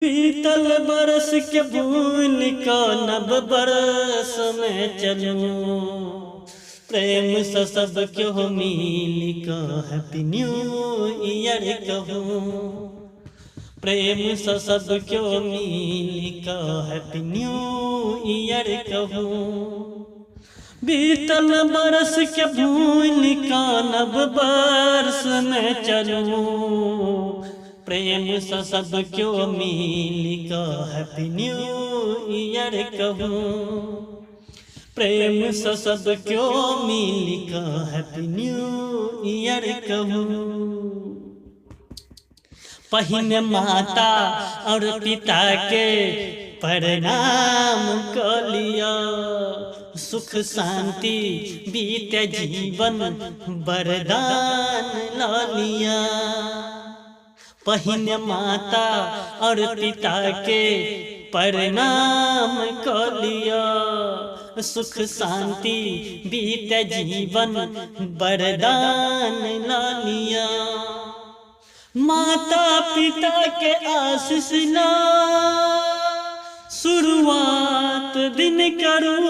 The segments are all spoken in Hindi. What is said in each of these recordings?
बीतल बरस के भूल का नव बरस में चलूं। प्रेम से सब क्यों मिल का हैप्पी न्यू ईयर कहूँ। प्रेम से सब क्यों मिल का हैप्पी न्यू ईयर कहूँ। बीतल बरस के भूल का नव बरस में चलूं। प्रेम से सब क्यों मिल का हैप्पी न्यू ईयर कहूँ। प्रेम से सब क्यों मिल का हैप्पी न्यू ईयर कहूँ। पहिने माता और पिता के प्रणाम कर लिया। सुख शांति बीते जीवन वरदान ला लिया। पहिने माता और पिता के प्रणाम कर लिया। सुख शांति बीते जीवन वरदान ला लिया। माता पिता के आशीष ला शुरुआत दिन करूं।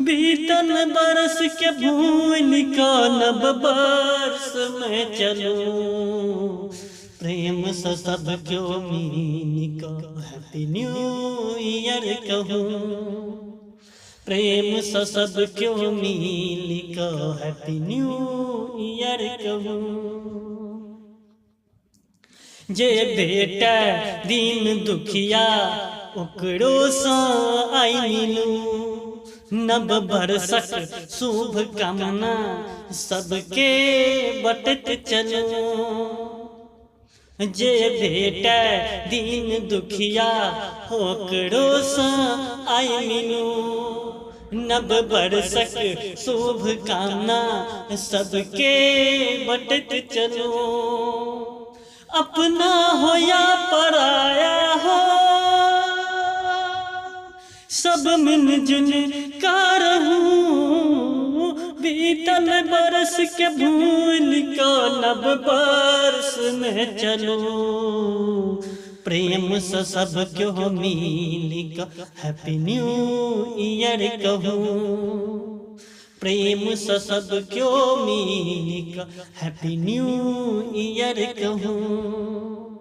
बीतल बरस के भूल का नव बरस में चलूं। प्रेम से सब क्यों मिल का हैप्पी न्यू ईयर कहूँ। प्रेम से सब क्यों मिल का हैप्पी न्यू ईयर कहूँ। जे बेटा दिन दुखिया ओकरो सा आई मिलूं। नव बरसक शुभ कामना सबके बटत चलूं। जे बेटा दिन दुखिया ओकरो सा आई मिलूं। नव बरसक शुभ कामना सबके बटत चलूं। अपना हो या पराया हो सब मिलजुल कर रहूं। बीतल बरस के भूल का नव बरस में चलूं। प्रेम से सब क्यों मिल का हैप्पी न्यू ईयर कहूँ। प्रेम से सब क्यों मिल का हैप्पी न्यू ईयर कहूँ।